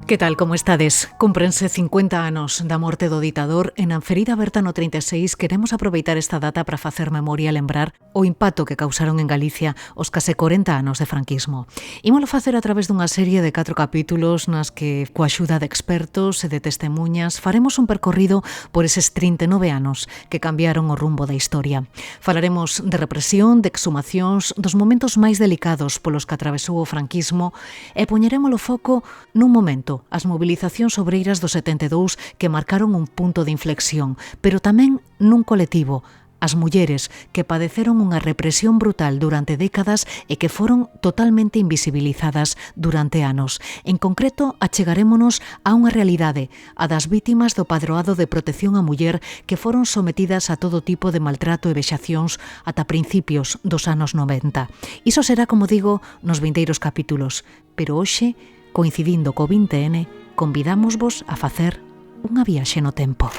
Que tal, como estades? Cúmprense 50 anos da morte do ditador e na Ferida Aberta no 36 queremos aproveitar esta data para facer memoria e lembrar o impacto que causaron en Galicia os case 40 anos de franquismo. Ímolo facer a través dunha serie de 4 capítulos nas que, coa axuda de expertos e de testemunhas, faremos un percorrido por eses 39 anos que cambiaron o rumbo da historia. Falaremos de represión, de exhumacións, dos momentos máis delicados polos que atravesou o franquismo e poñeremos o foco nun momento, as movilizacións obreiras do 72 que marcaron un punto de inflexión, pero tamén nun colectivo, as mulleres que padeceron unha represión brutal durante décadas e que foron totalmente invisibilizadas durante anos. En concreto, achegarémonos a unha realidade, a das vítimas do Padroado de Protección á Muller que foron sometidas a todo tipo de maltrato e vexacións ata principios dos anos 90. Iso será, como digo, nos vindeiros capítulos, pero hoxe, coincidindo co 20N, convidámosvos a facer unha viaxe no tempo.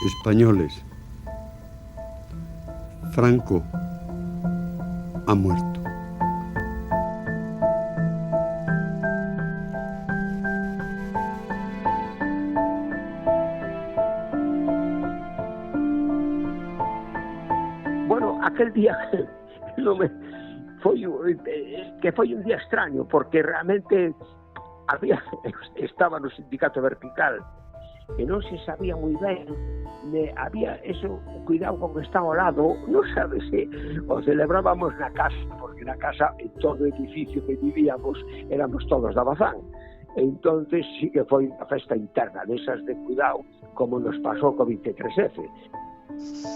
Españoles, Franco ha muerto. Bueno, aquel día foi un día extraño porque realmente estaba no sindicato vertical e non se sabía moi ben, había eso, cuidado con que está ao lado, non sabe se o celebrábamos na casa, porque na casa, en todo o edificio que vivíamos, éramos todos da Bazán. Entonces sí que foi unha festa interna desas de cuidado, como nos pasou co 23F.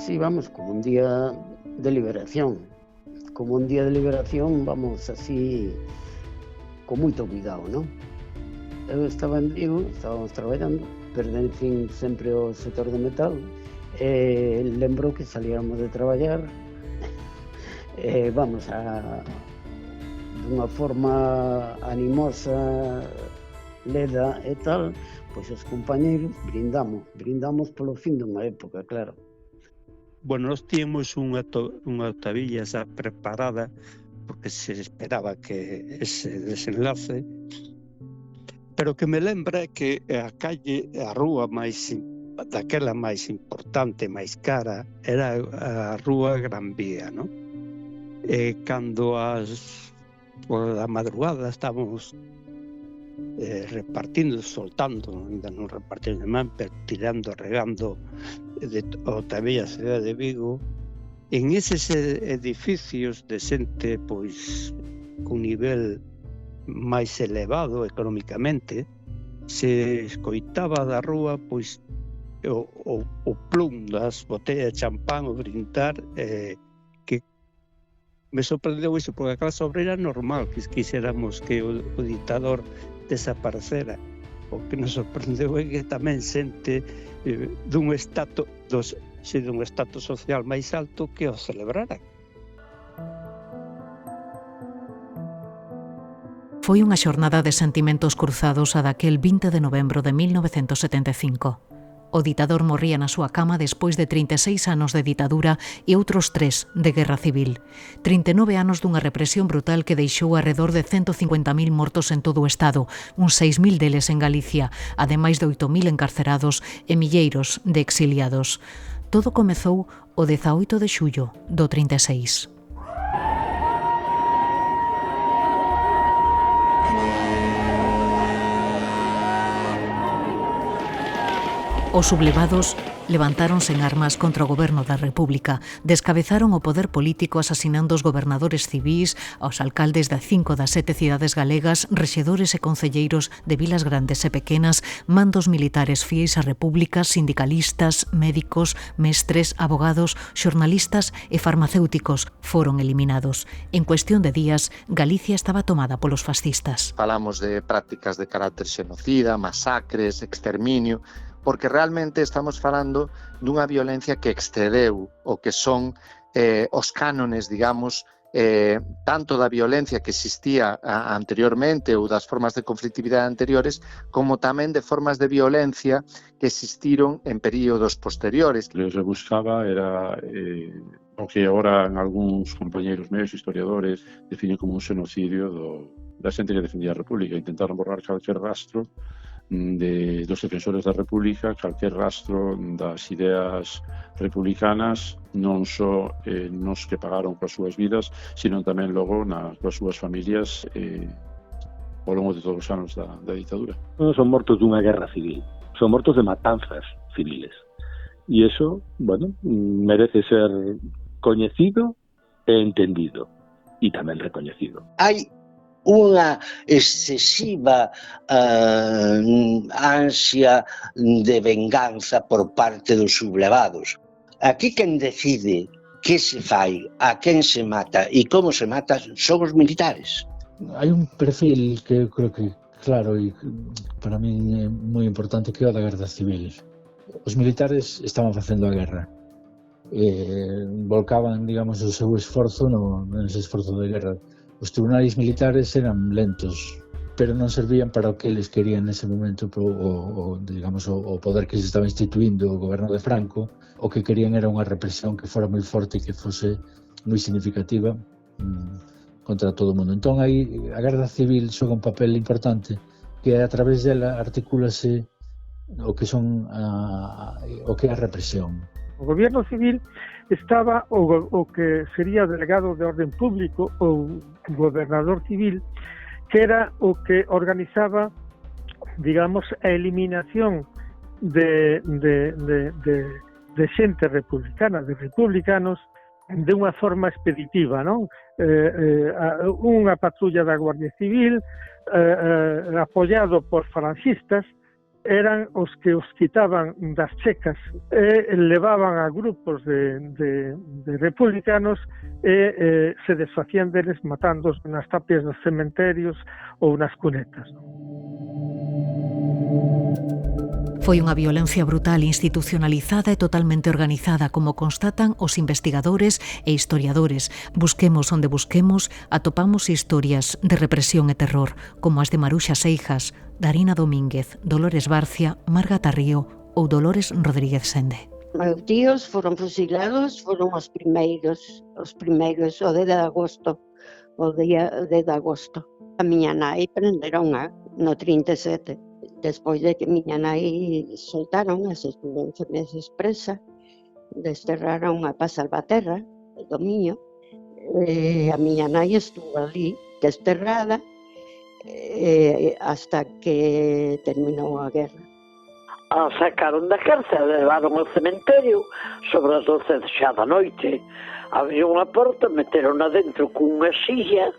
Sí, vamos, como un día de liberación. Como un día de liberación, vamos así, con moito cuidado, non? Eu estaba en Vigo, estábamos traballando, pertencín sempre ao sector do metal, e lembro que salíamos de traballar, vamos, dunha forma animosa, leda e tal, pois os compañeiros brindamos polo fin dunha época, claro. Bueno, nós tínhamos unha octavilla xa preparada porque se esperaba que ese desenlace, pero que me lembra que a calle, a rúa daquela máis importante, máis cara, era a rúa Gran Vía, non? E cando por a madrugada estábamos repartindo, soltando, ainda non repartindo de man, pero tirando, regando de Otavilla, a cidade de Vigo, en eses edificios de xente, pois, con nivel máis elevado económicamente, se escoitaba da rúa, pois, o plum das botellas de champán, o brindar, que me sorprendeu iso, porque a clase obreira é normal que quixéramos que o ditador desaparecera. O que nos sorprendeu é que tamén xente dun estatus social máis alto que o celebrara. Foi unha xornada de sentimentos cruzados a daquel 20 de novembro de 1975. O ditador morría na súa cama despois de 36 anos de ditadura e outros 3 de guerra civil. 39 anos dunha represión brutal que deixou arredor de 150.000 mortos en todo o Estado, uns 6.000 deles en Galicia, ademais de 8.000 encarcerados e milleiros de exiliados. Todo comezou o 18 de xullo do 36. Os sublevados levantáronse en armas contra o goberno da República, descabezaron o poder político asasinando os gobernadores civís, aos alcaldes de 5 das 7 cidades galegas, rexedores e concelleiros de vilas grandes e pequenas, mandos militares fieis á República, sindicalistas, médicos, mestres, abogados, xornalistas e farmacéuticos foron eliminados. En cuestión de días, Galicia estaba tomada polos fascistas. Falamos de prácticas de carácter xenocida, masacres, exterminio, porque realmente estamos falando dunha violencia que excedeu o que son os cánones, digamos, tanto da violencia que existía anteriormente ou das formas de conflictividade anteriores, como tamén de formas de violencia que existiron en períodos posteriores. Lo que se buscaba era o que agora algúns compañeiros meus, historiadores, definen como un xenocidio da xente que defendía a República. Intentaron borrar calquer rastro dos defensores da República, calquer rastro das ideas republicanas, non só nos que pagaron coas súas vidas, sino tamén logo coas súas familias ao longo de todos os anos da ditadura. Non son mortos dunha guerra civil, son mortos de matanzas civiles. E iso, bueno, merece ser coñecido e entendido, e tamén recoñecido. Hai unha excesiva ansia de venganza por parte dos sublevados. Aquí quen decide que se fai, a quen se mata e como se mata son os militares. Hai un perfil que eu creo que claro e para mí é moi importante, que é o da Garda Civil. Os militares estaban facendo a guerra, volcaban, digamos, o seu esforzo nese esforzo de guerra. Os tribunais militares eran lentos, pero non servían para o que eles querían nese momento, digamos, o poder que se estaba instituindo o goberno de Franco. O que querían era unha represión que fora moi forte e que fose moi significativa contra todo o mundo. Entón aí a Garda Civil xoga un papel importante, que a través dela articúlase o que son o que é a represión. O goberno civil estaba o que sería delegado de orden público ou gobernador civil, que era o que organizaba, digamos, a eliminación de xente republicana, de republicanos, de unha forma expeditiva, non? Unha patrulla da Guardia Civil, apoiado por falangistas, eran os que os quitaban das checas e levaban a grupos de republicanos e se desfacían deles matándoos nas tapias dos cementerios ou nas cunetas. Foi unha violencia brutal, institucionalizada e totalmente organizada, como constatan os investigadores e historiadores. Busquemos onde busquemos, atopamos historias de represión e terror, como as de Maruxa Seijas, Darina Domínguez, Dolores Barcia, Marga Tarrío ou Dolores Rodríguez Sende. Meus tíos foron fusilados, foron os primeiros, o 10 de agosto, o día 10 de agosto. A miña nai prenderon no 37. Despois de que miña nai soltaron, estuvo 11 meses presa, desterraron a Paz Salvaterra, do Miño, a miña nai estuvo ali desterrada hasta que terminou a guerra. A sacaron da cárcel, levaron ao cementerio sobre as 12 xa da noite. Había unha porta, meteron adentro cunha silla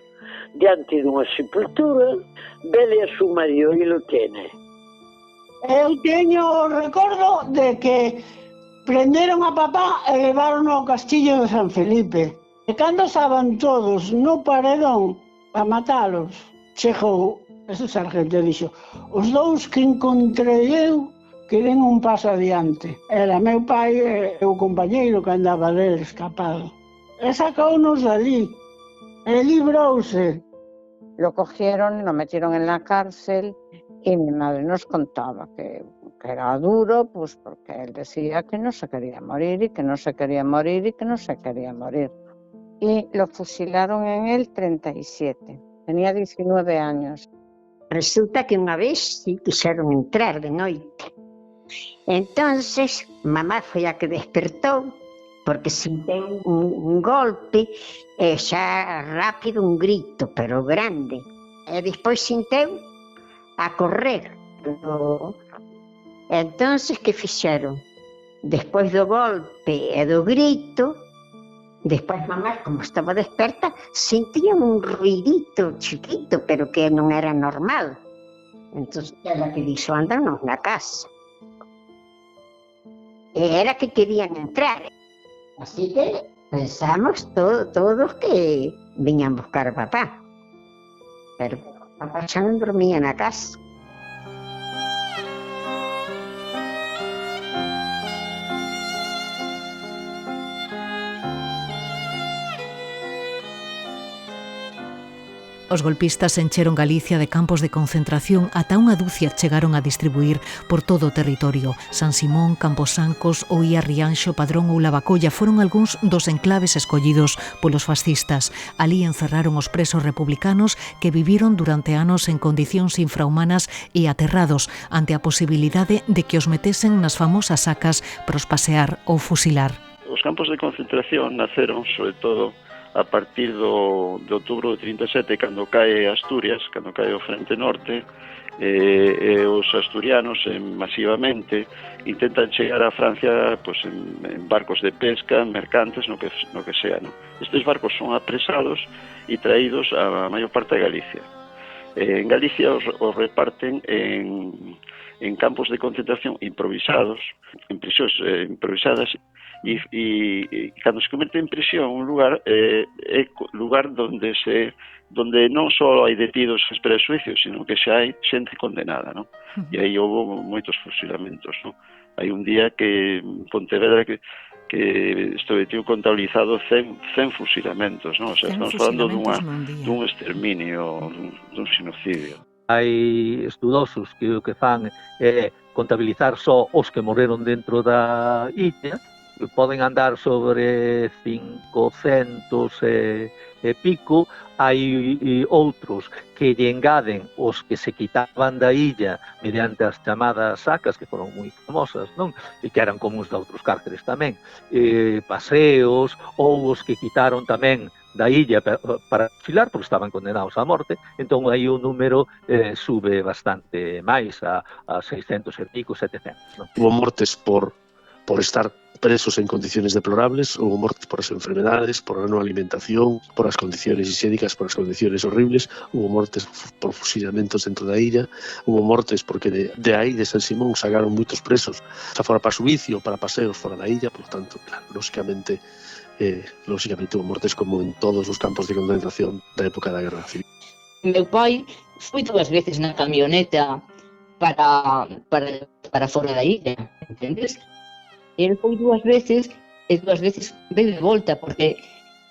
diante dunha sepultura. Vele a su marido e lo tiene. Eu teño o recordo de que prenderon a papá e levaron ao castillo de San Felipe. E cando estaban todos no paredón a matalos, chegou ese sargento e dixo: os dous que encontrei eu que den un paso adiante. Era meu pai e o compañeiro que andaba del escapado. E sacounos dali. E librouse. Lo cogieron, lo metieron en la cárcel y mi madre nos contaba que era duro, pues porque él decía que no se quería morir y que no se quería morir y que no se quería morir. Y lo fusilaron en el 37. Tenía 19 años. Resulta que unha vez sí quixeron entrar de noite. Entonces, mamá foi a que despertou porque senteu un golpe e xa rápido un grito, pero grande. E despois senteu a correr. Entonces, que fixeron? Despois do golpe e do grito, despois mamá, como estaba desperta, sentía un ruidito chiquito, pero que non era normal. Entonces, ela que dixo, andanos na casa. E era que querían entrar. Así que pensamos todos que viñan buscar a papá. Pero papá xa non dormía na casa. Os golpistas encheron Galicia de campos de concentración, ata unha dúcia chegaron a distribuir por todo o territorio. San Simón, Camposancos, Oía, Rianxo, Padrón ou Lavacolla foron algúns dos enclaves escollidos polos fascistas. Alí encerraron os presos republicanos que viviron durante anos en condicións infrahumanas e aterrados ante a posibilidade de que os metesen nas famosas sacas para os pasear ou fusilar. Os campos de concentración naceron, sobre todo, a partir de outubro de 37, cando cae Asturias, cando cae o Frente Norte, os asturianos masivamente intentan chegar a Francia pues, en barcos de pesca, mercantes, no que sea. ¿No? Estes barcos son apresados e traídos a maior parte de Galicia. En Galicia os reparten en campos de concentración improvisados, en prisións improvisadas, e cando se converte en prisión un lugar é lugar donde non só hai detidos en espera de xuicio, sino que xa hai xente condenada, ¿no? E aí houve moitos fusilamentos, ¿no? Hai un día que en Pontevedra que estou contabilizado 100 fusilamentos, ¿no? O sea, estamos falando dun exterminio, dun xenocidio. Hai estudosos que o que fan é contabilizar só os que morreron dentro da illa, que poden andar sobre 500 e pico. Hai outros que lle engaden os que se quitaban da illa mediante as chamadas sacas, que foron moi famosas, non? E que eran comuns de outros cárceres tamén, paseos, ou os que quitaron tamén da illa para fusilar, porque estaban condenados á morte. Entón aí o número sube bastante máis, a 600 e pico, 700. Non? Hubo mortes por estar presos en condiciones deplorables, hubo mortes por as enfermedades, por a non alimentación, por as condiciones higiénicas, por as condiciones horribles, hubo mortes por fusilamentos dentro da illa, hubo mortes porque de aí, de San Simón, sacaron moitos presos, xa fora para subicio, para paseos fora da illa, por tanto, claro, lógicamente hubo mortes como en todos os campos de concentración da época da Guerra Civil. Meu pai foi 2 veces na camioneta para fora da illa, entendes? Ele foi 2 veces e 2 veces veio de volta porque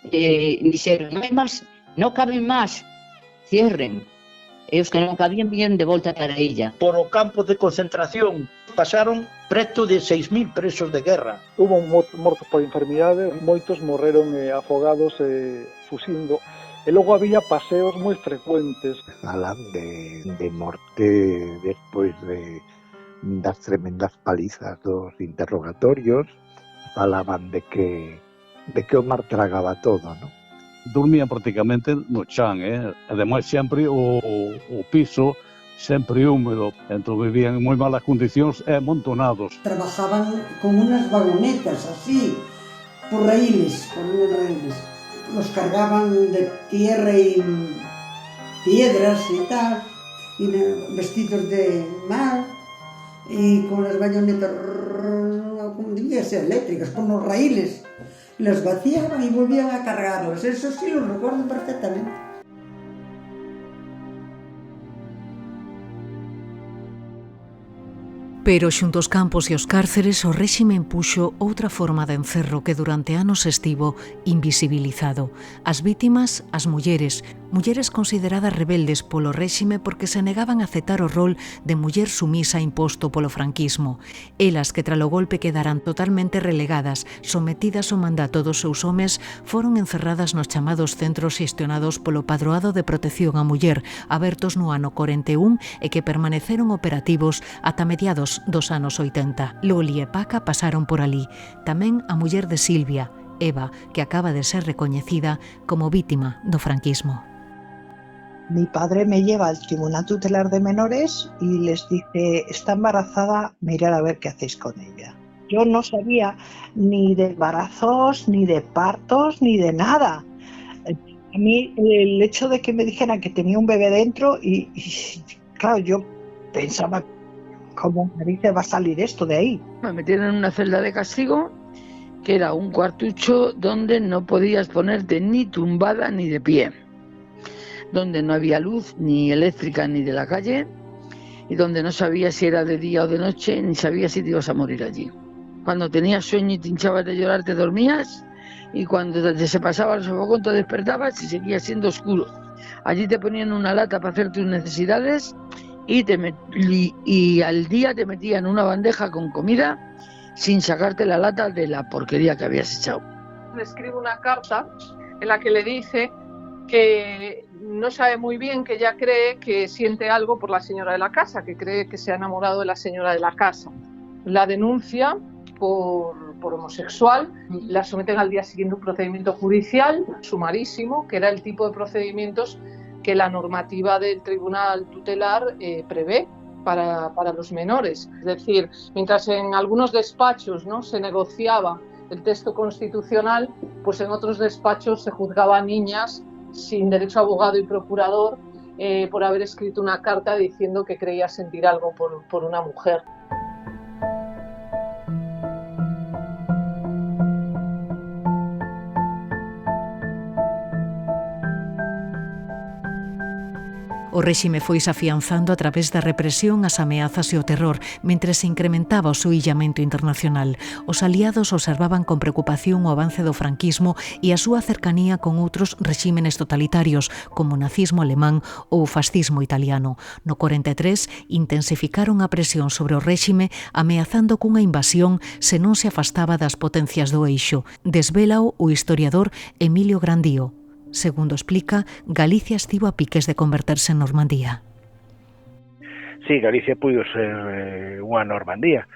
dixeron, non hai máis, non caben máis, cierren. E os que non cabían viñeron de volta para a illa. Por o campo de concentración pasaron preto de 6.000 presos de guerra. Hubo mortos por enfermidade, moitos morreron afogados fusindo. E logo había paseos moi frecuentes. Falan de morte despois das tremendas palizas dos interrogatorios, falaban de que o mar tragaba todo, ¿no? Dormían prácticamente no chan, ademais sempre o piso sempre húmedo, entón vivían en moi malas condicións e amontonados. Trabajaban con unas vagonetas así, por raíles, los cargaban de tierra y piedras y tal, y vestidos de mar, y con las bayonetas, como diría, eléctricas, con los raíles, las vaciaban y volvían a cargarlos. Eso sí lo recuerdo perfectamente. Pero xunto aos campos e os cárceres o réxime impuxo outra forma de encerro que durante anos estivo invisibilizado. As vítimas, as mulleres consideradas rebeldes polo réxime porque se negaban a aceptar o rol de muller sumisa imposto polo franquismo. Elas que tralo golpe quedaran totalmente relegadas, sometidas ao mandato dos seus homes, foron encerradas nos chamados centros xestionados polo Padroado de Protección á Muller, abertos no ano 41 e que permaneceron operativos ata mediados dos anos 80. Loli e Paca pasaron por alí. Tamén a muller de Silvia, Eva, que acaba de ser recoñecida como vítima do franquismo. Mi padre me lleva al Tribunal Tutelar de Menores y les dice, está embarazada, mirad a ver qué hacéis con ella. Yo no sabía ni de embarazos, ni de partos, ni de nada. A mí el hecho de que me dijeran que tenía un bebé dentro y claro, yo pensaba, ¿cómo narices va a salir esto de ahí? Me metieron en una celda de castigo que era un cuartucho donde no podías ponerte ni tumbada ni de pie, donde no había luz ni eléctrica ni de la calle y donde no sabías si era de día o de noche ni sabías si te ibas a morir allí. Cuando tenías sueño y te hinchabas de llorar te dormías y cuando se pasaba el sofocón te despertabas y seguía siendo oscuro. Allí te ponían una lata para hacer tus necesidades y al día te metían una bandeja con comida sin sacarte la lata de la porquería que habías echado. Le escribe una carta en la que le dice que no sabe muy bien, que ella cree que siente algo por la señora de la casa, que cree que se ha enamorado de la señora de la casa. La denuncia por homosexual, la someten al día siguiente a un procedimiento judicial sumarísimo, que era el tipo de procedimientos que la normativa del tribunal tutelar prevé para los menores. Es decir, mientras en algunos despachos, ¿no?, se negociaba el texto constitucional, pues en otros despachos se juzgaba a niñas sin derecho a abogado y procurador por haber escrito una carta diciendo que creía sentir algo por una mujer. O réxime foise afianzando a través da represión, as ameazas e o terror, mentre se incrementaba o seu illamento internacional. Os aliados observaban con preocupación o avance do franquismo e a súa cercanía con outros rexímenes totalitarios, como o nazismo alemán ou o fascismo italiano. No 43 intensificaron a presión sobre o réxime, ameazando cunha invasión se non se afastaba das potencias do eixo. Desvélao o historiador Emilio Grandío. Segundo explica, Galicia estivo a piques de converterse en Normandía. Sí, Galicia puido ser unha Normandía.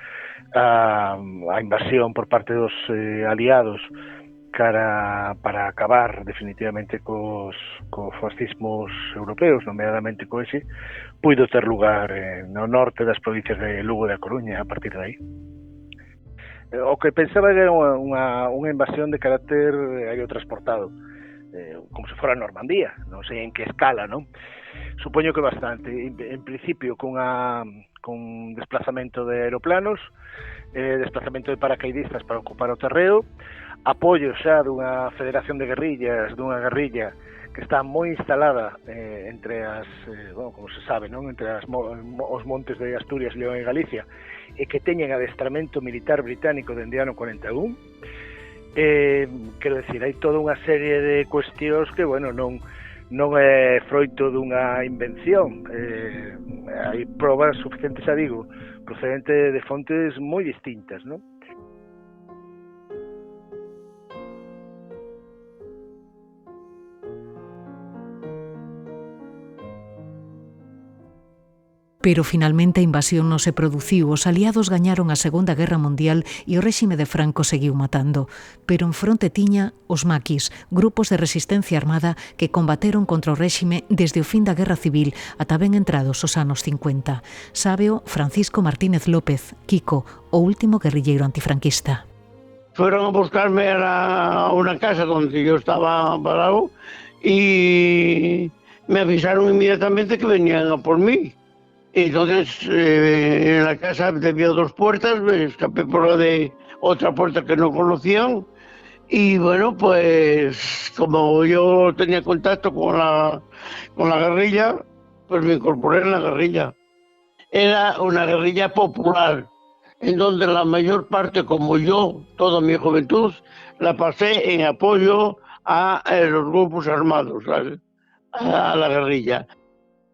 A invasión por parte dos aliados para acabar definitivamente cos fascismos europeos, nomeadamente co ese, puido ter lugar no norte das provincias de Lugo e da Coruña a partir de aí. O que pensaba era unha invasión de carácter aerotransportado, como se fora Normandía, non sei en que escala, non? Supoño que bastante. En principio con desplazamento de aeroplanos, desplazamento de paracaidistas para ocupar o terreo, apoio xa dunha federación de guerrillas, dunha guerrilla que está moi instalada entre as, como se sabe, non? Entre os montes de Asturias, León e Galicia, e que teñen adestramento militar británico dende ano 41. Quero decir, hai toda unha serie de cuestións que, bueno, non é froito dunha invención. Hai probas suficientes, xa digo, procedente de fontes moi distintas, non? Pero finalmente a invasión non se produciu, os aliados gañaron a Segunda Guerra Mundial e o réxime de Franco seguiu matando. Pero en fronte tiña os maquis, grupos de resistencia armada que combateron contra o réxime desde o fin da Guerra Civil ata ben entrados os anos 50. Sábeo Francisco Martínez López, Kiko, o último guerrilleiro antifranquista. Fueron a buscarme a una casa donde yo estaba parado y me avisaron inmediatamente que venían a por mí. Entonces, en la casa había dos puertas, me escapé por la de otra puerta que no conocían y bueno, pues como yo tenía contacto con la guerrilla, pues me incorporé en la guerrilla. Era una guerrilla popular, en donde la mayor parte, como yo, toda mi juventud, la pasé en apoyo a los grupos armados, a la guerrilla.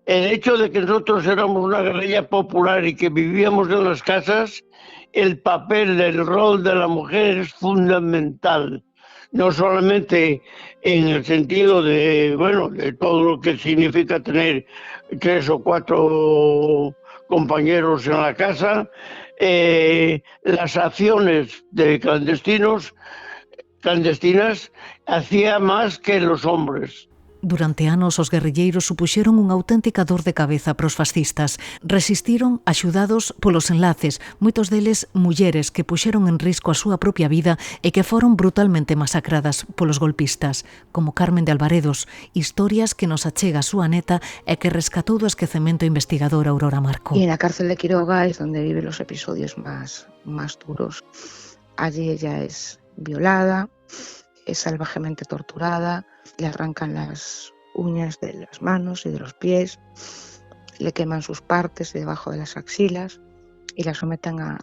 El hecho de que nosotros éramos una guerrilla popular y que vivíamos en las casas, el papel, el rol de la mujer es fundamental. No solamente en el sentido de, bueno, de todo lo que significa tener 3 o 4 compañeros en la casa, las acciones de clandestinas hacía más que los hombres. Durante anos, os guerrilleiros supuxeron unha auténtica dor de cabeza para os fascistas. Resistiron axudados polos enlaces, moitos deles mulleres que puxeron en risco a súa propia vida e que foron brutalmente masacradas polos golpistas, como Carmen de Alvaredos, historias que nos achega a súa neta e que rescatou do esquecemento a investigadora Aurora Marco. Y en la cárcel de Quiroga es donde vive los episodios más duros. Allí ella es violada, es salvajemente torturada, le arrancan las uñas de las manos y de los pies, le queman sus partes debajo de las axilas y la someten a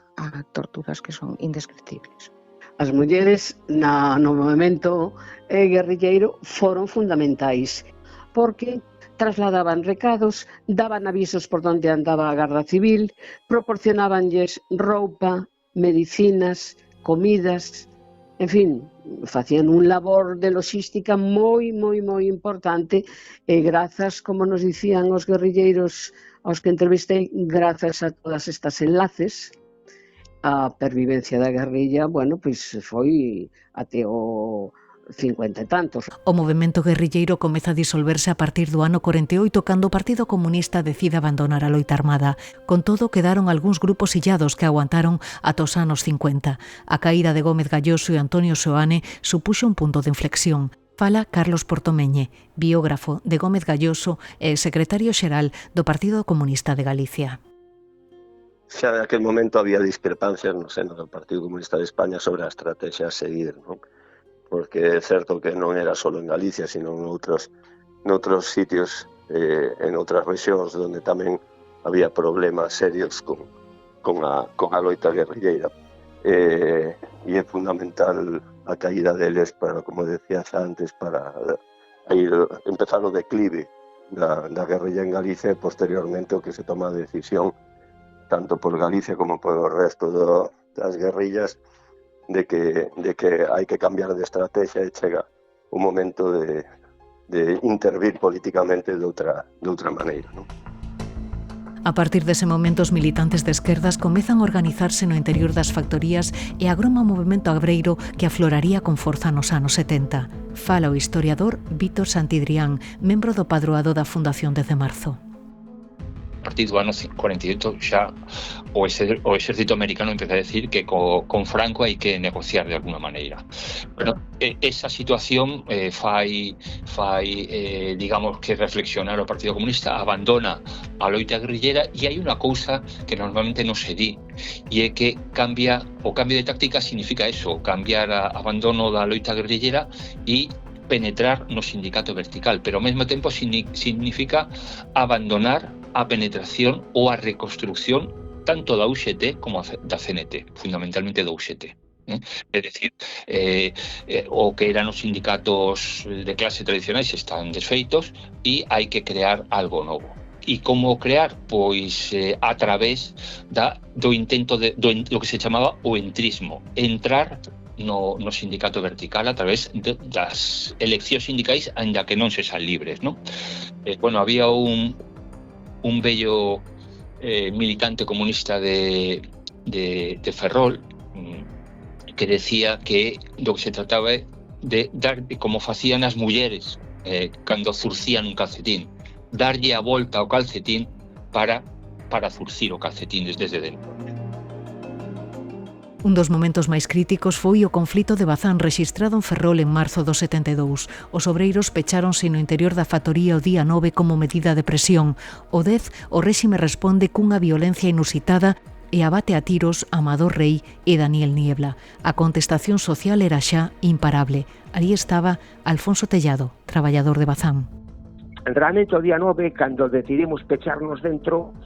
torturas que son indescriptibles. As mulleres no movimento guerrilleiro foron fundamentais. porque trasladaban recados, daban avisos por donde andaba a Garda Civil, proporcionabanlles roupa, medicinas, comidas, en fin, facían un labor de logística moi importante e grazas, como nos dicían os guerrilleiros aos que entrevistei, grazas a todas estas enlaces, a pervivencia da guerrilla, bueno, pois foi até o 50 e tantos. O movemento guerrilleiro comeza a disolverse a partir do ano 48 cando o Partido Comunista decide abandonar a loita armada. Con todo, quedaron algúns grupos illados que aguantaron ata os anos 50. A caída de Gómez Galloso e Antonio Seoane supuxo un punto de inflexión. Fala Carlos Portomeñe, biógrafo de Gómez Galloso e secretario xeral do Partido Comunista de Galicia. Xa naquel momento había discrepancias no seno do Partido Comunista de España sobre a estrategia a seguir, non? Porque é certo que non era só en Galicia, sino noutros sitios, en outras rexións, onde tamén había problemas serios con a loita guerrilleira. E é fundamental a caída deles para, como decías antes, para empezar o declive da guerrilla en Galicia e posteriormente o que se toma a decisión tanto por Galicia como por o resto das guerrillas de que hai que cambiar de estrategia e chega un momento de intervir políticamente de outra maneira, non? A partir dese momento, os militantes de esquerdas comezan a organizarse no interior das factorías e agroma o movemento abreiro que afloraría con forza nos anos 70. Fala o historiador Vítor Santidrián, membro do padroado da Fundación 10 de Marzo. A partir do ano 48 xa o exército americano empeza a decir que con Franco hai que negociar de alguna maneira. Pero esa situación fai digamos que reflexionar o Partido Comunista, abandona a loita guerrillera e hai unha cousa que normalmente non se di, e é que o cambio de táctica significa eso, cambiar abandono da loita guerrillera e penetrar no sindicato vertical, pero ao mesmo tempo significa abandonar a penetración ou a reconstrucción tanto da UGT como da CNT, fundamentalmente da UGT. É dicir, o que eran os sindicatos de clase tradicionais están desfeitos e hai que crear algo novo. E como crear? Pois a través do intento do que se chamaba o entrismo, entrar no sindicato vertical a través das eleccións sindicais, aínda que non se san libres, non? Había un bello militante comunista de Ferrol que decía que do que se trataba de dar, como facían as mulleres cando zurcían un calcetín, darlle a volta ao calcetín para zurcir o calcetín desde dentro. Un dos momentos máis críticos foi o conflito de Bazán rexistrado en Ferrol en marzo do 72. Os obreiros pecháronse no interior da factoría o día 9 como medida de presión. O 10, o réxime responde cunha violencia inusitada e abate a tiros Amador Rei e Daniel Niebla. A contestación social era xa imparable. Alí estaba Alfonso Tellado, traballador de Bazán. Realmente o día 9, cando decidimos pecharnos dentro,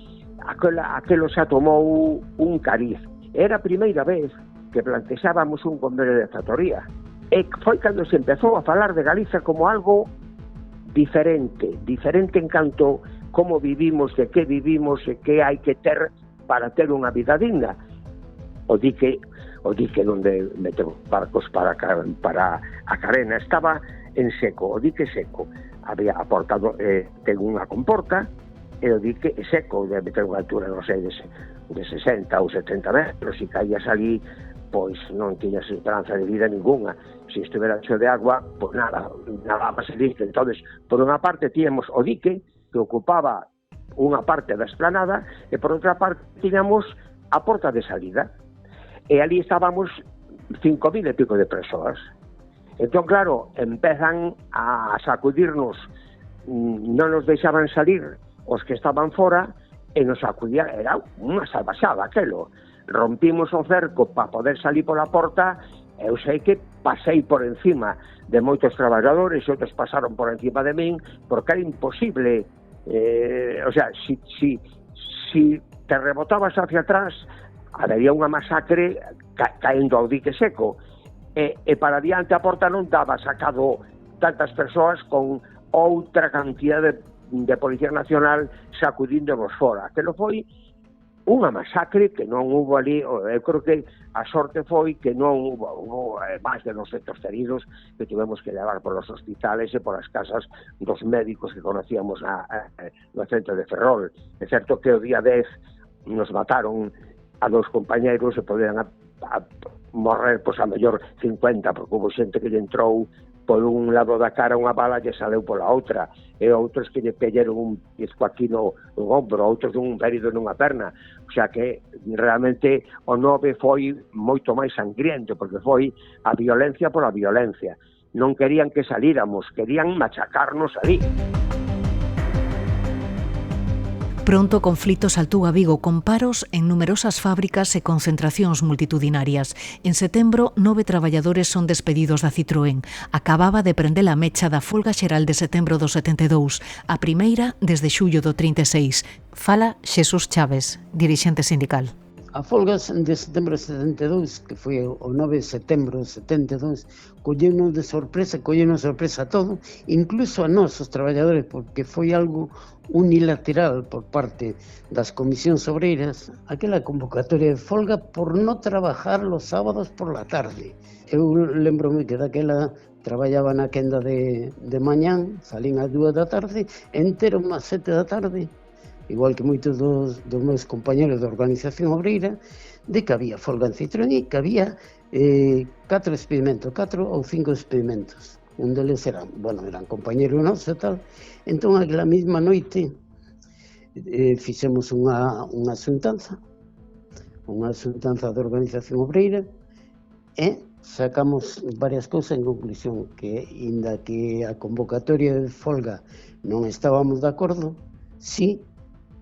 aquelo xa tomou un cariz. Era a primeira vez que plantexábamos un convenio de factoría. E foi cando se empezou a falar de Galicia como algo diferente en canto como vivimos, de que vivimos e que hai que ter para ter unha vida digna. O dique onde metemos barcos para a carena estaba en seco, o dique seco. Había aportado, ten unha comporta, e o dique seco, debe ter unha altura, non sei, de 60 ou 70 metros, e caías ali, pois non tiñas esperanza de vida ninguna. Se estivera hecho de agua, pois nada vas a salir. Entonces, por unha parte, tíamos o dique, que ocupaba unha parte da esplanada, e por outra parte, tiñamos a porta de salida. E ali estábamos 5.000 e pico de persoas. Entón, claro, empezan a sacudirnos, non nos deixaban salir os que estaban fora, e nos acudía, era unha salvaxada aquelo. Rompimos o cerco para poder salir pola porta, e eu sei que pasei por encima de moitos traballadores, e outros pasaron por encima de min, porque era imposible. Si te rebotabas hacia atrás, había unha masacre caendo ao dique seco, e para diante a porta non daba sacado tantas persoas con outra cantidad de Policía Nacional sacudíndonos fora. Aquilo foi unha masacre que non hubo ali. Eu creo que a sorte foi que non hubo máis de 200 heridos que tivemos que levar por os hospitales e por as casas dos médicos que conocíamos no centro de Ferrol. É certo que o día 10 nos mataron a 2 compañeros e poderan morrer, pois a mellor 50, porque hubo xente que lle entrou por un lado da cara unha bala e saleu pola outra, e outros que lle pelleron un pisco aquí no ombro, outros dun ferido nunha perna. O sea que realmente o 9 foi moito máis sangriento, porque foi a violencia pola violencia. Non querían que salíramos, querían machacarnos ali. Pronto o conflito saltou a Vigo con paros en numerosas fábricas e concentracións multitudinarias. En setembro, 9 traballadores son despedidos da Citroën. Acababa de prender a mecha da folga xeral de setembro do 72, a primeira desde xullo do 36. Fala Xesús Chaves, dirixente sindical. A folga de setembro de 72, que foi o 9 de setembro de 72, colleunos de sorpresa a todo, incluso a nós, os traballadores, porque foi algo unilateral por parte das comisións obreiras, aquela convocatoria de folga por non trabajar los sábados por la tarde. Eu lembrome que daquela traballaba na quenda de mañán, salín ás 2 da tarde, entero ás 7 da tarde, igual que moitos dos meus compañeros da organización obreira, de que había folga en Citroën, que había 4 experimentos, 4 ou 5 experimentos. Un deles eran compañeros nosos e tal. Entón, aquela mesma noite, fixemos unha xuntanza da organización obreira e sacamos varias cousas en conclusión, que, inda que a convocatoria de folga non estábamos de acordo, sí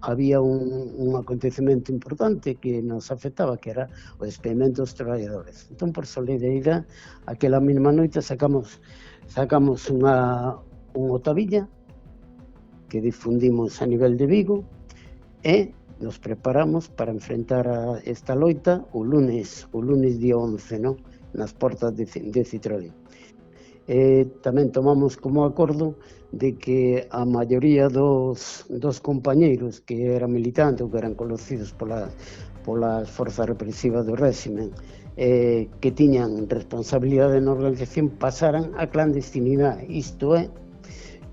había un acontecemento importante que nos afectaba, que era o experimento dos traballadores. Entón, por solidaridade, aquela mesma noite sacamos unha otavilla que difundimos a nivel de Vigo e nos preparamos para enfrentar a esta loita o lunes día 11, ¿no? Nas portas de Citroën. Tamén tomamos como acordo de que a maioría dos compañeiros que eran militantes ou que eran conocidos polas forzas represivas do réximen, que tiñan responsabilidade na organización, pasaran a clandestinidade. Isto é,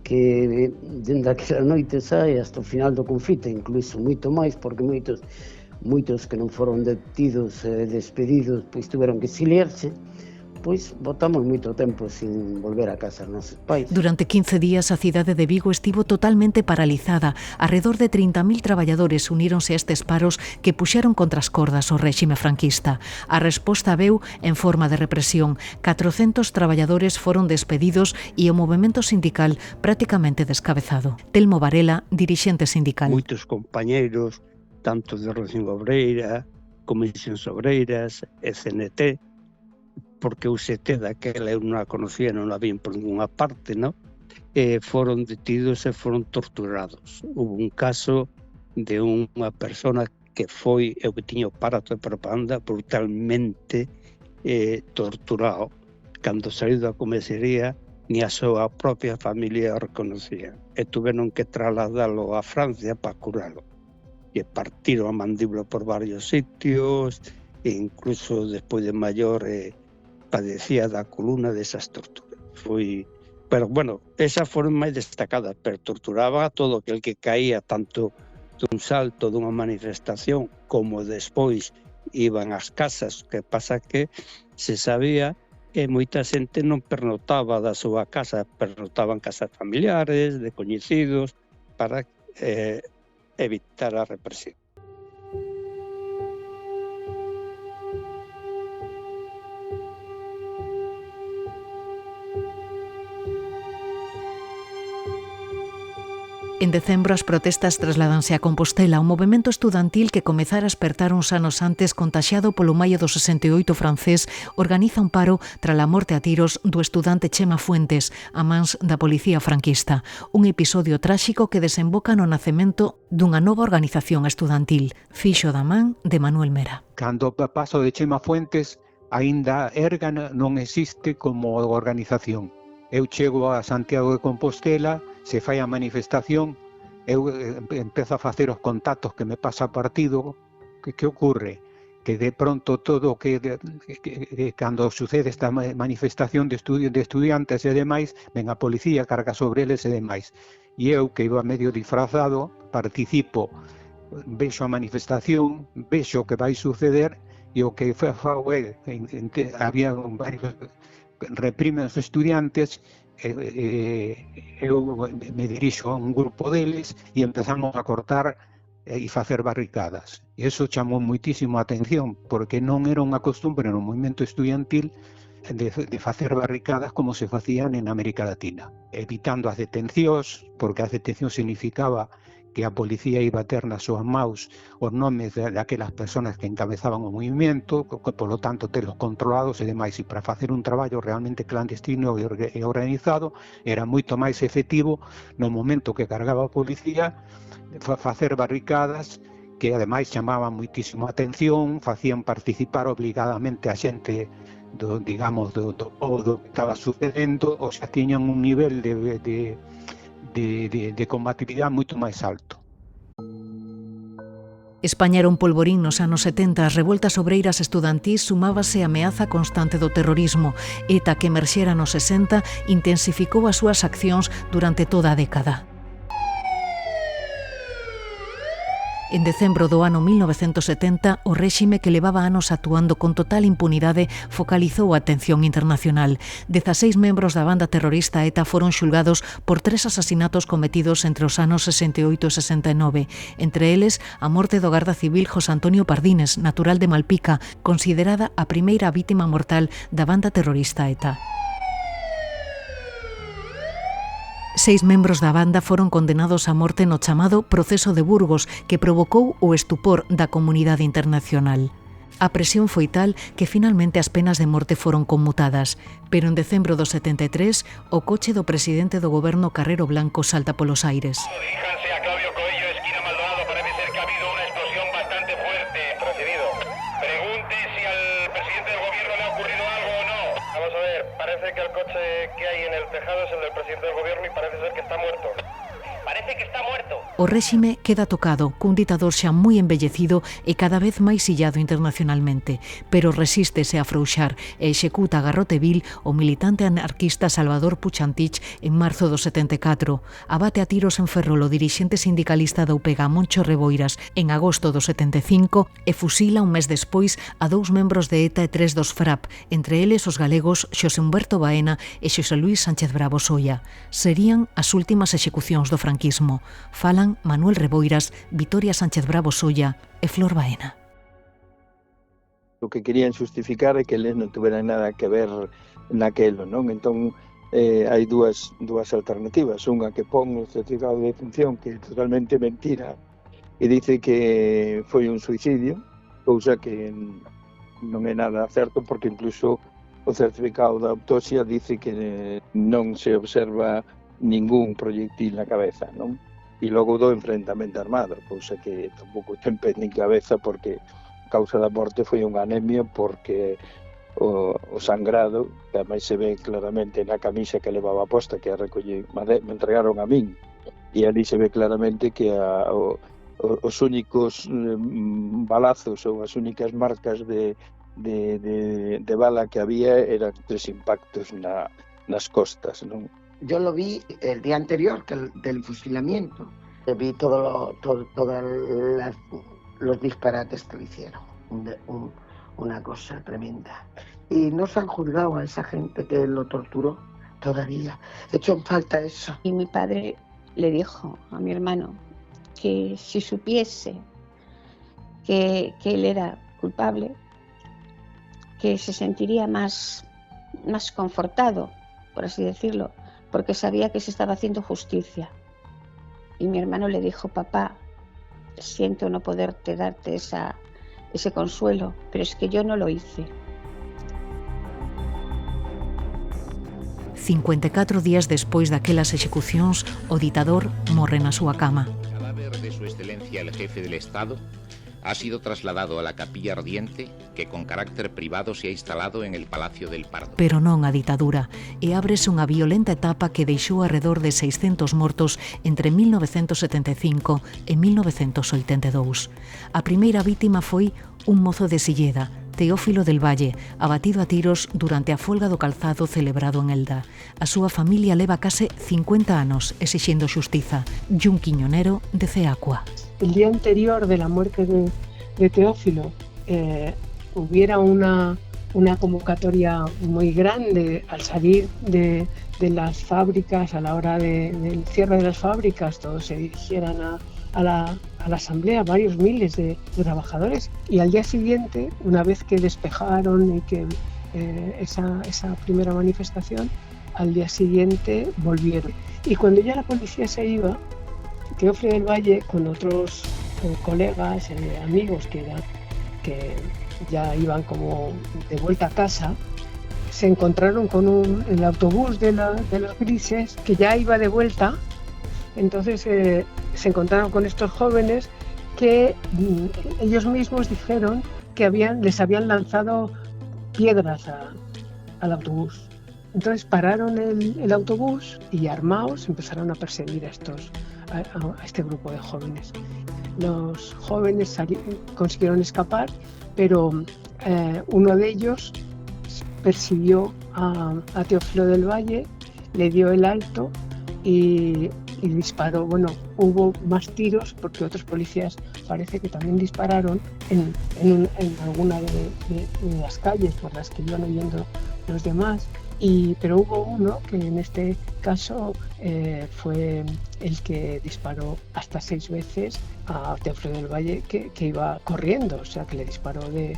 que dende aquela noite sai hasta o final do conflito, incluso moito máis, porque moitos que non foron detidos e despedidos, pois tiveron que exiliarse. Pois botamos moito tempo sin volver a casa aos nosos pais. Durante 15 días a cidade de Vigo estivo totalmente paralizada. Arredor de 30.000 traballadores uníronse a estes paros que puxeron contra as cordas o réxime franquista. A resposta veu en forma de represión. 400 traballadores foron despedidos e o movemento sindical prácticamente descabezado. Telmo Varela, dirixente sindical. Moitos compañeiros, tanto de Organización Obreira, Comisións Obreiras, e CNT, porque o UCT daquela eu non a conocía, non a vin por ninguna parte, non? Foron detidos e foron torturados. Hubo un caso de unha persona que foi, eu que tiña o aparato de propaganda, brutalmente torturado. Cando saiu da comisaría, ni a súa propia familia o reconocía. E tuveron que trasladalo a Francia para curalo. E partiron a mandíbula por varios sitios, e incluso despois de maior padecía da columna desas torturas. Pero bueno, esas foron máis destacadas, pero torturaba a todo aquel que caía, tanto dun salto, dunha manifestación, como despois iban ás casas. Que pasa que se sabía que moita xente non pernotaba da súa casa, pernotaban casas familiares, de coñecidos, para evitar a represión. En decembro as protestas trasladanse a Compostela, un movemento estudantil que comezara a espertar uns anos antes, contaxiado polo maio do 68 francés, organiza un paro tras a morte a tiros do estudante Chema Fuentes, a mans da policía franquista. Un episodio tráxico que desemboca no nacemento dunha nova organización estudantil, fixo da man de Manuel Mera. Cando o paso de Chema Fuentes, aínda Erga non existe como organización. Eu chego a Santiago de Compostela, se fai a manifestación, eu empezo a facer os contactos que me pasa a partido. Que ocorre? Que de pronto todo que cando sucede esta manifestación de estudiantes e demais, ven a policía, carga sobre eles e demais. E eu, que iba medio disfrazado, participo, vexo a manifestación, vexo o que vai suceder, e o que fago é, había varios reprimen os estudiantes, eu me dirixo a un grupo deles e empezamos a cortar e facer barricadas. E iso chamou moitísimo a atención, porque non era unha costumbre no movimento estudiantil de facer barricadas como se facían en América Latina, evitando as detencións, porque a detención significaba que a policía iba a ter nas súas maus os nomes daquelas persoas que encabezaban o movimento, polo tanto telos controlados e demais, e para facer un traballo realmente clandestino e organizado era moito máis efectivo no momento que cargaba a policía facer barricadas que ademais chamaban moitísimo a atención, facían participar obligadamente a xente do que estaba sucedendo, ou xa tiñan un nivel de combatividade moito máis alto. España era un polvorín nos anos 70, as revoltas obreiras estudantís sumábase a ameaza constante do terrorismo. ETA, que emerxera nos 60, intensificou as súas accións durante toda a década. En decembro do ano 1970, o réxime que levaba anos actuando con total impunidade focalizou a atención internacional. 16 membros da banda terrorista ETA foron xulgados por 3 asasinatos cometidos entre os anos 68 e 69. Entre eles, a morte do garda civil José Antonio Pardines, natural de Malpica, considerada a primeira vítima mortal da banda terrorista ETA. 6 membros da banda foron condenados a morte no chamado Proceso de Burgos, que provocou o estupor da comunidade internacional. A presión foi tal que finalmente as penas de morte foron conmutadas, pero en decembro do 73 o coche do presidente do goberno Carrero Blanco salta polos aires. Diríjanse a Claudio Coello, esquina Maldonado, parece ser que ha habido una explosión bastante fuerte. Procedido. Pregunte si al presidente del gobierno le ha ocurrido algo o no. Vamos a ver, parece que el coche que hay en el tejado es el del presidente del gobierno y parece ser que está muerto. Parece que está muerto. O réxime queda tocado cun ditador xa moi embellecido e cada vez máis illado internacionalmente, pero resístese a afrouxar e executa a garrote vil o militante anarquista Salvador Puchantich en marzo do 74. Abate a tiros en Ferrol o dirixente sindicalista da UPEGA Moncho Reboiras en agosto do 75 e fusila un mes despois a 2 membros de ETA e 3 dos FRAP, entre eles os galegos Xosé Humberto Baena e Xosé Luís Sánchez Bravo Solla. Serían as últimas execucións do franquismo. Falan Manuel Reboiras, Vitoria Sánchez Bravo Solla e Flor Baena. O que querían justificar é que eles non tuveran nada que ver naquelo, non? Entón, hai dúas alternativas. Unha que pon o certificado de defunción, que é totalmente mentira, e dice que foi un suicidio, cousa que non é nada certo, porque incluso o certificado da autopsia dice que non se observa ningún proyectil na cabeza, non? E logo do enfrentamento armado, cousa que tampouco ten pé nin cabeza, porque a causa da morte foi unha anemia, porque o sangrado, que ademais se ve claramente na camisa que levaba posta, que a recollí, me entregaron a min, e ali se ve claramente que os únicos balazos ou as únicas marcas de bala que había eran 3 impactos nas costas, non? Yo lo vi el día anterior del fusilamiento. Vi todos los disparates que le hicieron. Una cosa tremenda. Y no se han juzgado a esa gente que lo torturó todavía. He hecho en falta eso. Y mi padre le dijo a mi hermano que si supiese que él era culpable, que se sentiría más confortado, por así decirlo, porque sabía que se estaba haciendo justicia. Y mi hermano le dijo: papá, siento no poderte darte ese consuelo, pero es que yo no lo hice. 54 días despois daquelas execucións, o ditador morre na súa cama. El cadáver de su excelencia el jefe del Estado ha sido trasladado a la capilla ardiente que con carácter privado se ha instalado en el Palacio del Pardo. Pero non a ditadura, e ábrese unha violenta etapa que deixou alrededor de 600 mortos entre 1975 e 1982. A primeira vítima foi un mozo de Silleda, Teófilo del Valle, abatido a tiros durante a folga do calzado celebrado en Elda. A súa familia leva case 50 anos exixindo xustiza. Yun Quiñonero, de Ceacua. El día anterior de la muerte de Teófilo hubiera una convocatoria muy grande al salir de las fábricas, a la hora del cierre de las fábricas, todos se dirigieran a la asamblea, varios miles de trabajadores, y al día siguiente, una vez que despejaron y que esa primera manifestación, al día siguiente volvieron. Y cuando ya la policía se iba, Teófilo del Valle, con otros colegas, amigos que ya iban como de vuelta a casa, se encontraron con el autobús de los grises que ya iba de vuelta. Entonces se encontraron con estos jóvenes que ellos mismos dijeron que les habían lanzado piedras al autobús. Entonces pararon el autobús y armados empezaron a perseguir a este grupo de jóvenes. Los jóvenes consiguieron escapar, pero uno de ellos persiguió a Teófilo del Valle, le dio el alto y disparó. Bueno, hubo más tiros porque otros policías parece que también dispararon en alguna de las calles por las que iban huyendo los demás. Pero hubo uno que en este caso fue el que disparó hasta 6 veces a Teófilo del Valle, que iba corriendo, o sea que le disparó de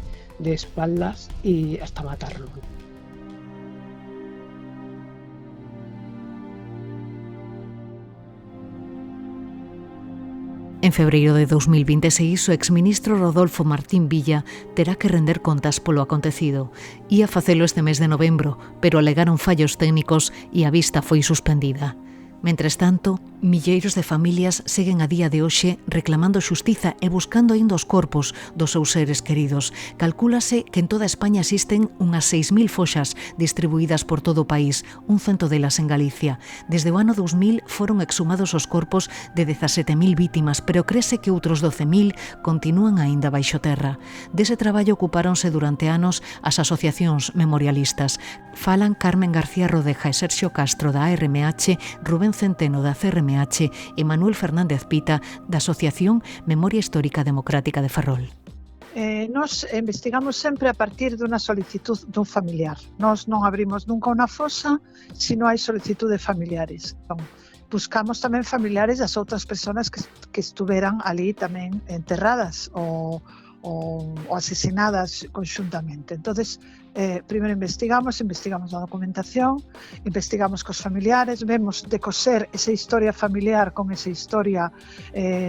espaldas y hasta matarlo. En febreiro de 2026, o exministro Rodolfo Martín Villa terá que render contas polo acontecido. Ía facelo este mes de novembro, pero alegaron fallos técnicos e a vista foi suspendida. Mentres tanto, milleiros de familias seguen a día de hoxe reclamando xustiza e buscando aínda os corpos dos seus seres queridos. Calcúlase que en toda España existen unhas 6.000 foxas distribuídas por todo o país, 100 delas en Galicia. Desde o ano 2000 foron exhumados os corpos de 17.000 vítimas, pero crese que outros 12.000 continúan aínda baixo terra. Dese traballo ocupáronse durante anos as asociacións memorialistas. Falan Carmen García Rodeja e Sergio Castro da ARMH, Rubén Centeno da CRMH e Manuel Fernández Pita da Asociación Memoria Histórica Democrática de Ferrol. Nos investigamos sempre a partir dunha solicitud dun familiar. Nos non abrimos nunca unha fosa se non hai solicitud de familiares. Entón, buscamos tamén familiares das outras persoas que estuveran ali tamén enterradas ou asesinadas conxuntamente. Entonces, primeiro investigamos a documentación, investigamos cos familiares, vemos de coser esa historia familiar con esa historia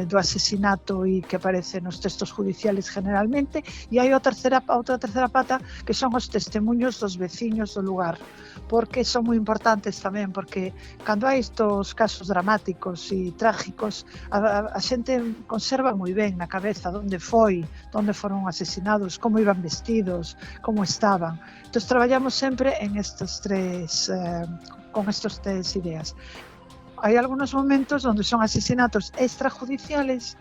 do asesinato e que aparece nos textos judiciales generalmente, e hai outra terceira pata que son os testemunhos dos veciños do lugar, porque son moi importantes tamén, porque cando hai estos casos dramáticos e trágicos, a xente conserva moi ben na cabeza onde foron asesinados, como iban vestidos, como estaban. Entón, traballamos sempre en con estas tres ideas. Hai algunos momentos onde son asesinatos extrajudiciales,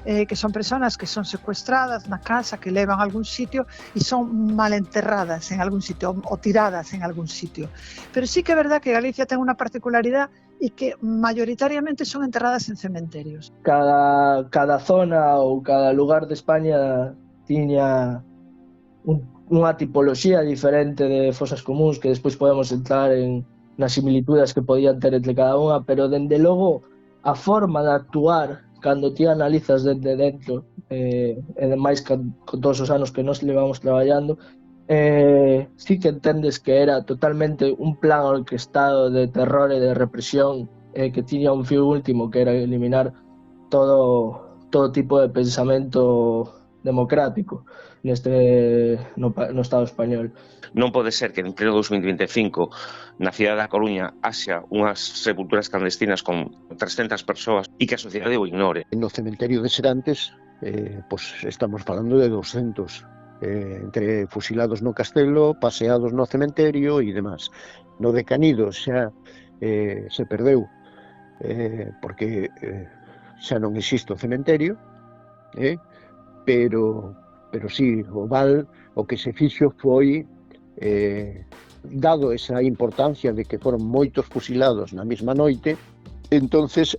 que son personas que son secuestradas na casa, que levan a algún sitio e son mal enterradas en algún sitio ou tiradas en algún sitio. Pero sí que é verdad que Galicia ten unha particularidade e que mayoritariamente son enterradas en cementerios. Cada zona ou cada lugar de España tiña unha tipoloxía diferente de fosas comuns que despois podemos entrar nas similitudes que podían ter entre cada unha, pero dende logo a forma de actuar cando ti analizas dende dentro, e demais con todos os anos que nos levamos traballando, sí que entendes que era totalmente un plan orquestado de terror e de represión que tiña un fin último, que era eliminar todo tipo de pensamento democrático no Estado español. Non pode ser que en pleno 2025 na cidade da Coruña haxa unhas sepulturas clandestinas con 300 persoas e que a sociedade o ignore. No cementerio de Serantes pois estamos falando de 200, entre fusilados no castelo, paseados no cementerio e demás. No de Canido xa se perdeu, porque xa non existe o cementerio, pero sí, o Val, o que se fixo foi, dado esa importancia de que foron moitos fusilados na mesma noite, entonces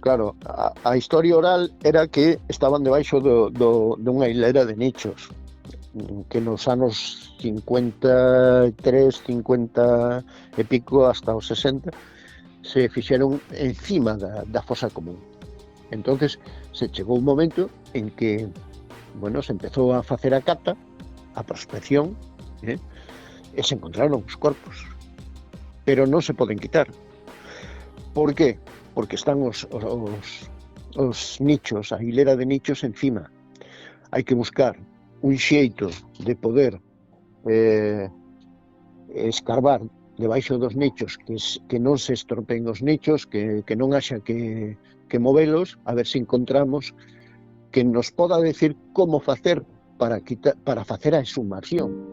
claro, a historia oral era que estaban debaixo dunha hilera de nichos, que nos anos 53, 50 e pico hasta os 60 se fixeron encima da fosa común. Entonces se chegou un momento en que, bueno, se empezou a facer a cata, a prospección, e se encontraron os corpos, pero non se poden quitar. Por qué? Porque están os nichos, a hilera de nichos encima. Hai que buscar un xeito de poder escarbar debaixo dos nichos, que non se estropeen os nichos, que non haxa que movelos, a ver se encontramos que nos poda decir como facer para facer a exhumación.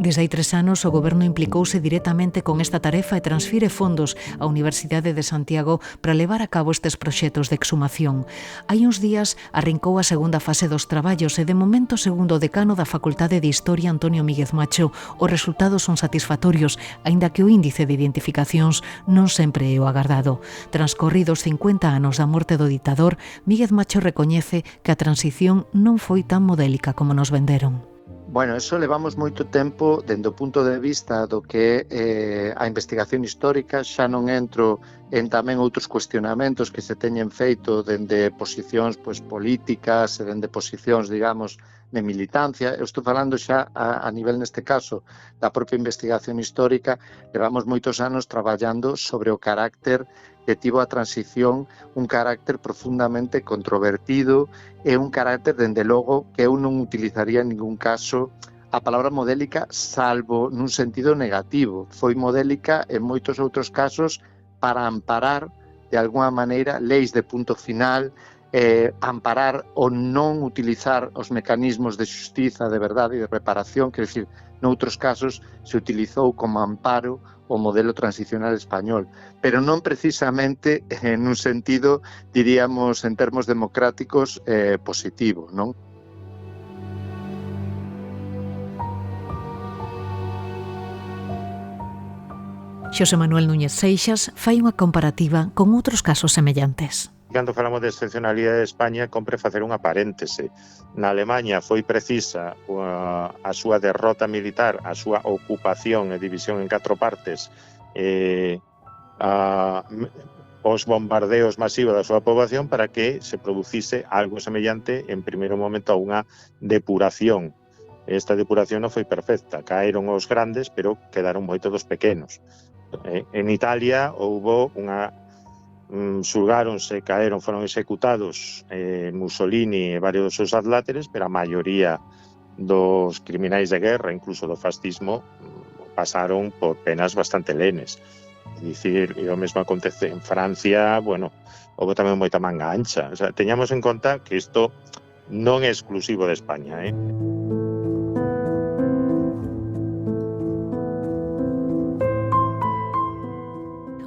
Desde hai 3 anos, o Goberno implicouse directamente con esta tarefa e transfire fondos á Universidade de Santiago para levar a cabo estes proxectos de exhumación. Hai uns días arrincou a segunda fase dos traballos e, de momento, segundo o decano da Facultade de Historia, Antonio Míguez Macho, os resultados son satisfactorios, aínda que o índice de identificacións non sempre é o agardado. Transcorridos 50 anos da morte do ditador, Míguez Macho recoñece que a transición non foi tan modélica como nos venderon. Bueno, eso levamos moito tempo dende o punto de vista do que a investigación histórica. Xa non entro en tamén outros cuestionamentos que se teñen feito dende posicións políticas e dende posicións, digamos, de militancia. Eu estou falando xa a nivel, neste caso, da propia investigación histórica. Levamos moitos anos traballando sobre o carácter que tivo a transición, un carácter profundamente controvertido e un carácter, dende logo, que eu non utilizaría en ningún caso a palabra modélica, salvo nun sentido negativo. Foi modélica en moitos outros casos para amparar, de alguna maneira, leis de punto final, amparar ou non utilizar os mecanismos de xustiza, de verdade e de reparación, quer dicir, noutros casos se utilizou como amparo o modelo transicional español, pero non precisamente en un sentido, diríamos, en termos democráticos, positivo, non? Xosé Manuel Núñez Seixas fai unha comparativa con outros casos semellantes. Cando falamos de excepcionalidade de España, compre facer unha paréntese. Na Alemanha foi precisa a súa derrota militar, a súa ocupación e división en 4 partes, os bombardeos masivos da súa poboación para que se producise algo semellante en primeiro momento a unha depuración. Esta depuración non foi perfecta, caeron os grandes, pero quedaron moito dos pequenos. En Italia houbo unha xulgáronse, caeron, foron executados Mussolini e varios dos seus adláteres, pero a maioría dos criminais de guerra, incluso do fascismo, pasaron por penas bastante lenes. É dicir, e o mesmo acontece en Francia, bueno, houve tamén moita manga ancha. O sea, teñamos en conta que isto non é exclusivo de España,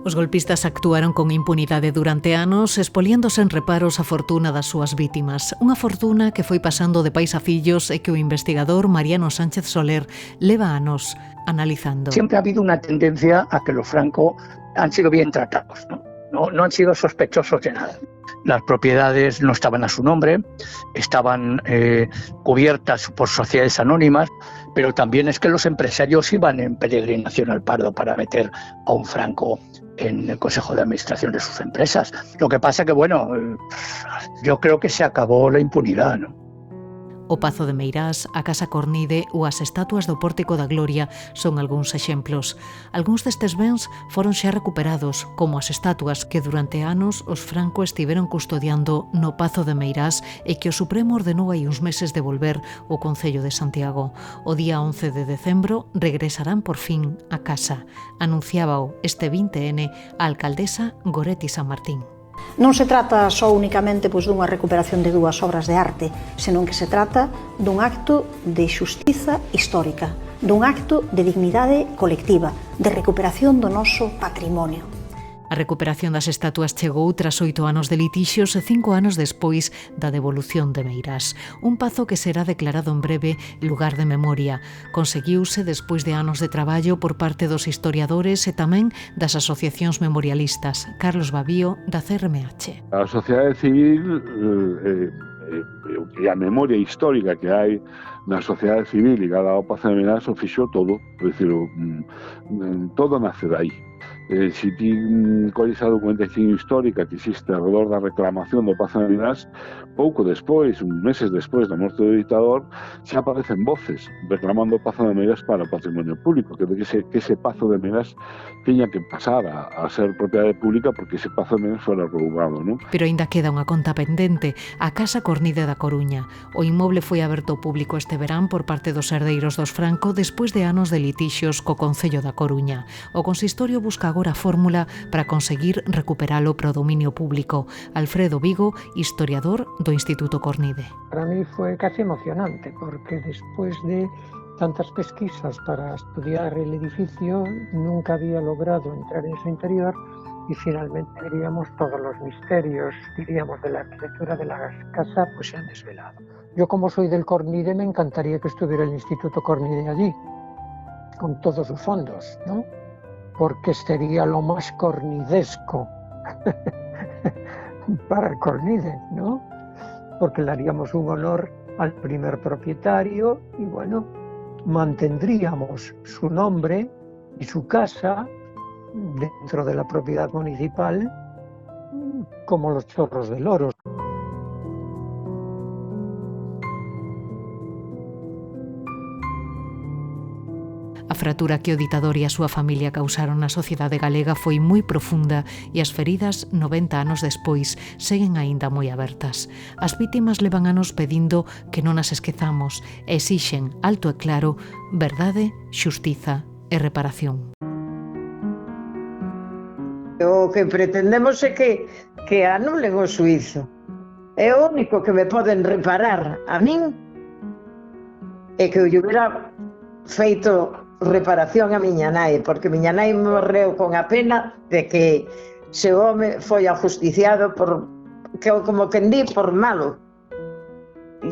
Os golpistas actuaron con impunidade durante anos, expoliando sen reparos a fortuna das súas vítimas. Unha fortuna que foi pasando de pais a fillos e que o investigador Mariano Sánchez Soler leva anos analizando. Siempre ha habido una tendencia a que los Franco han sido bien tratados, ¿no? No han sido sospechosos de nada. Las propiedades no estaban a su nombre, estaban cubiertas por sociedades anónimas, pero también es que los empresarios iban en peregrinación al Pardo para meter a un Franco en el Consejo de Administración de sus empresas. Lo que pasa que, bueno, yo creo que se acabó la impunidad, ¿no? O Pazo de Meirás, a Casa Cornide ou as estatuas do Pórtico da Gloria son algúns exemplos. Algúns destes bens foron xa recuperados, como as estatuas que durante anos os Franco estiveron custodiando no Pazo de Meirás e que o Supremo ordenou hai uns meses devolver ao Concello de Santiago. O día 11 de decembro regresarán por fin a casa. Anunciábao este 20N a alcaldesa Goretti San Martín. Non se trata só únicamente dunha recuperación de dúas obras de arte, senón que se trata dun acto de xustiza histórica, dun acto de dignidade colectiva, de recuperación do noso patrimonio. A recuperación das estatuas chegou tras 8 anos de litixios e 5 anos despois da devolución de Meirás. Un pazo que será declarado en breve lugar de memoria. Conseguiuse despois de anos de traballo por parte dos historiadores e tamén das asociacións memorialistas. Carlos Babío, da CRMH. A sociedade civil e a memoria histórica que hai na sociedade civil ligada ao Pazo de Meirás o fixo todo, é dicir, todo nace dai. Se ti colles a documentación histórica que existe alrededor da reclamación do Pazo de Meirás, pouco despois, meses despois da morte do dictador, xa aparecen voces reclamando o Pazo de Meirás para o patrimonio público, que ese Pazo de Meirás tiña que pasar a ser propiedade pública porque ese Pazo de Meirás fora roubado, non? Pero aínda queda unha conta pendente, a Casa Cornide da Coruña. O inmoble foi aberto ao público este verán por parte dos herdeiros dos Franco despois de anos de litixios co Concello da Coruña. O consistorio busca agora a fórmula para conseguir recuperalo pro dominio público. Alfredo Vigo, historiador do Instituto Cornide. Para mí fue casi emocionante, porque después de tantas pesquisas para estudiar el edificio, nunca había logrado entrar en su interior y finalmente, diríamos, todos los misterios, diríamos, de la arquitectura de la casa, pues se han desvelado. Yo, como soy del Cornide, me encantaría que estuviera el Instituto Cornide allí, con todos sus fondos, ¿no? Porque sería lo más cornidesco para el Cornide, ¿no? Porque le haríamos un honor al primer propietario y, bueno, mantendríamos su nombre y su casa dentro de la propiedad municipal como los Chorros del Oro. A fratura que o ditador e a súa familia causaron na sociedade galega foi moi profunda e as feridas, 90 anos despois, seguen aínda moi abertas. As vítimas levan anos pedindo que non as esquezamos e exixen, alto e claro, verdade, xustiza e reparación. O que pretendemos é que anulen o suízo. É o único que me poden reparar a min é que eu hubiera feito reparación a miña nai, porque miña nai morreu con a pena de que ese home foi ajusticiado por, como quen di, por malo.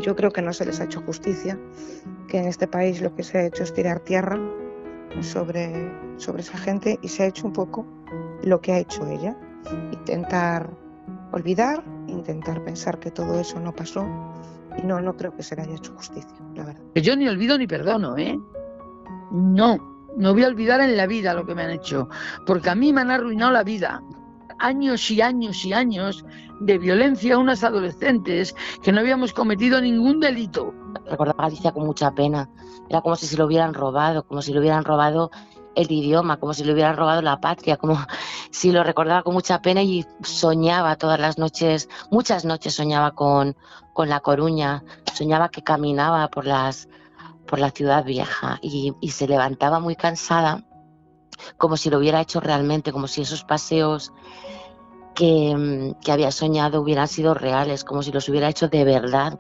Yo creo que no se les ha hecho justicia, que en este país lo que se ha hecho es tirar tierra sobre esa gente y se ha hecho un poco lo que ha hecho ella, intentar olvidar, intentar pensar que todo eso no pasó y no creo que se le haya hecho justicia, la verdad. Yo ni olvido ni perdono, ¿eh? No voy a olvidar en la vida lo que me han hecho, porque a mí me han arruinado la vida. Años y años y años de violencia a unas adolescentes que no habíamos cometido ningún delito. Recordaba a Galicia con mucha pena. Era como si se lo hubieran robado, como si le hubieran robado el idioma, como si le hubieran robado la patria, como si lo recordaba con mucha pena y soñaba todas las noches, muchas noches soñaba con La Coruña, soñaba que caminaba por la ciudad vieja y se levantaba muy cansada, como si lo hubiera hecho realmente, como si esos paseos que había soñado hubieran sido reales, como si los hubiera hecho de verdad.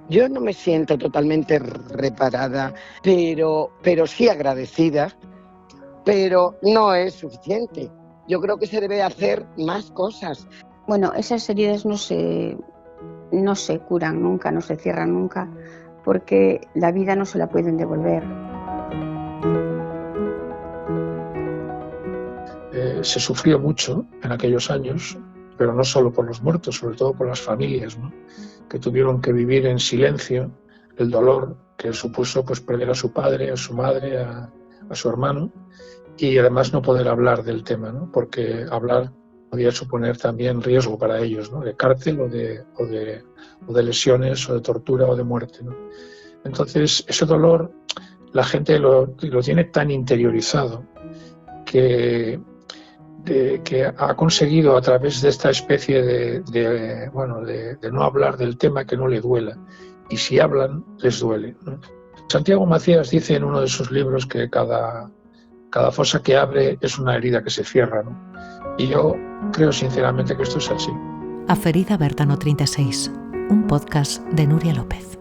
Yo no me siento totalmente reparada, pero sí agradecida, pero no es suficiente. Yo creo que se debe hacer más cosas. Bueno, esas heridas no se curan nunca, no se cierran nunca, porque la vida no se la pueden devolver. Se sufrió mucho en aquellos años, pero no solo por los muertos, sobre todo por las familias, ¿no? Que tuvieron que vivir en silencio el dolor que supuso pues perder a su padre, a su madre, a su hermano, y además no poder hablar del tema, ¿no? Porque hablar podía suponer también riesgo para ellos, ¿no? De cárcel o de lesiones o de tortura o de muerte, ¿no? Entonces, ese dolor la gente lo tiene tan interiorizado que ha conseguido a través de esta especie de no hablar del tema que no le duela. Y si hablan, les duele, ¿no? Santiago Macías dice en uno de sus libros que cada fosa que abre es una herida que se cierra, ¿no? Y yo creo sinceramente que esto es así. A Ferida Aberta no 36, un podcast de Nuria López.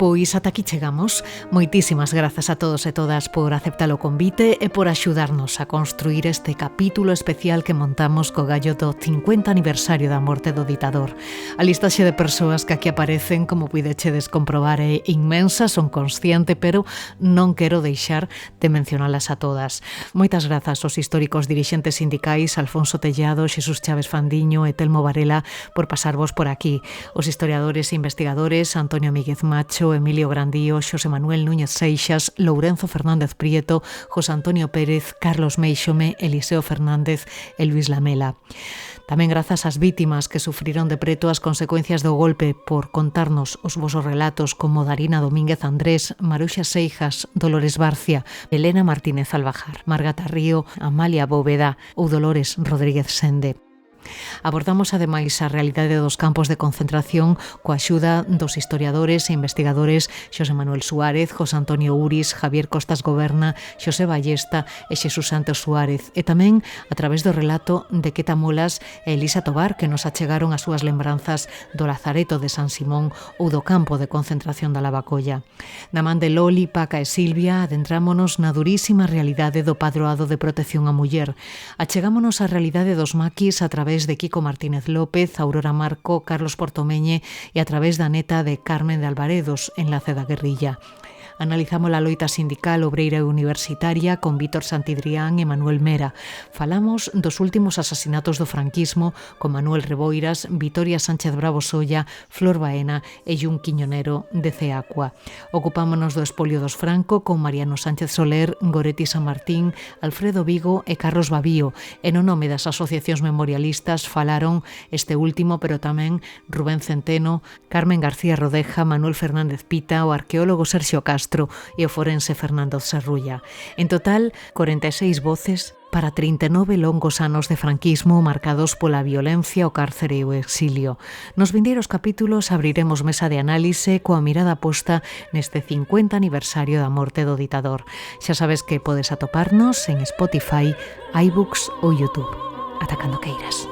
Pois ata aquí chegamos. Moitísimas grazas a todos e todas por aceptar o convite e por axudarnos a construir este capítulo especial que montamos co gallo do 50 aniversario da morte do ditador. A listaxe de persoas que aquí aparecen, como puidechedes comprobar, é inmensa, son consciente, pero non quero deixar de mencionalas a todas. Moitas grazas aos históricos dirixentes sindicais Alfonso Tellado, Xesús Chaves Fandiño e Telmo Varela por pasarvos por aquí. Os historiadores e investigadores Antonio Míguez Macho, Emilio Grandío, Xosé Manuel Núñez Seixas, Lourenzo Fernández Prieto, José Antonio Pérez, Carlos Meixome, Eliseo Fernández e Luis Lamela. Tamén grazas ás vítimas que sufriron de preto as consecuencias do golpe por contarnos os vosos relatos como Darina Domínguez Andrés, Maruxa Seijas, Dolores Barcia, Elena Martínez Albajar, Margata Río, Amalia Bóveda ou Dolores Rodríguez Sende. Abordamos ademais a realidade dos campos de concentración coa axuda dos historiadores e investigadores Xosé Manuel Suárez, José Antonio Uris, Javier Costas Goberna, Xosé Ballesta e Xesús Santos Suárez, e tamén a través do relato de Queta Molas e Elisa Tobar, que nos achegaron as súas lembranzas do Lazareto de San Simón ou do campo de concentración da Lavacolla. Na man de Loli, Paca e Silvia adentrámonos na durísima realidade do padroado de protección á muller. Achegámonos á realidade dos maquis a través de Kiko Martínez López, Aurora Marco, Carlos Portomeñe e a través da neta de Carmen de Alvaredos, enlace da guerrilla. Analizamos a loita sindical, obreira e universitaria con Vítor Santidrián e Manuel Mera. Falamos dos últimos asasinatos do franquismo con Manuel Reboiras, Vitoria Sánchez Bravo Solla, Flor Baena e Jun Quiñonero de Ceacua. Ocupámonos do espolio dos Franco con Mariano Sánchez Soler, Goretti San Martín, Alfredo Vigo e Carlos Babío. E no nome das asociacións memorialistas falaron este último, pero tamén Rubén Centeno, Carmen García Rodeja, Manuel Fernández Pita, o arqueólogo Sergio Castro e o forense Fernando Serrulla. En total, 46 voces para 39 longos anos de franquismo marcados pola violencia, o cárcere e o exilio. Nos vindeiros capítulos abriremos mesa de análise coa mirada posta neste 50 aniversario da morte do ditador. Xa sabes que podes atoparnos en Spotify, iBooks ou YouTube. Ata cando queiras.